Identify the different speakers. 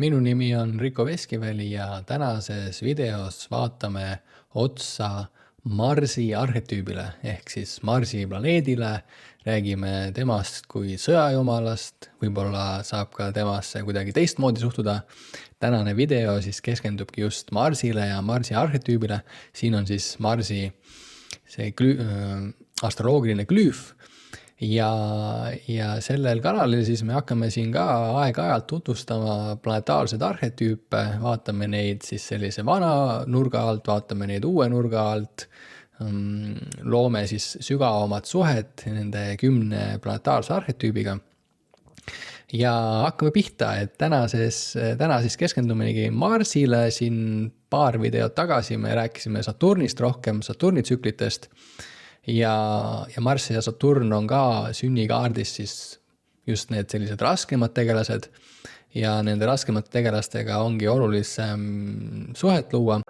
Speaker 1: Minu nimi on Riko Veskiväli ja tänases videos vaatame otsa Marsi arhetüübile ehk siis Marsi planeedile. Räägime temast kui sõjajumalast, võib-olla saab ka temasse kuidagi teistmoodi suhtuda. Tänane video siis keskendubki just Marsile ja Marsi arhetüübile. Siin on siis Marsi see astroloogiline glüüf. Ja sellel kanalil siis me hakkame siin ka aeg-ajalt tutvustama planetaarseid arhetüüpe, vaatame neid siis sellise vana nurga alt, vaatame neid uue nurga alt, loome siis sügavamat suhet nende 10 planetaarse arhetüübiga. Ja hakkame pihta, et täna siis keskendumegi Marsile. Siin paar videot tagasi me rääkisime Saturnist rohkem, Saturni tsüklitest. Ja Marss ja Saturn on ka sünnikaardis siis just need sellised raskemad tegelased ja nende raskemate tegelastega ongi olulisem suhet luua.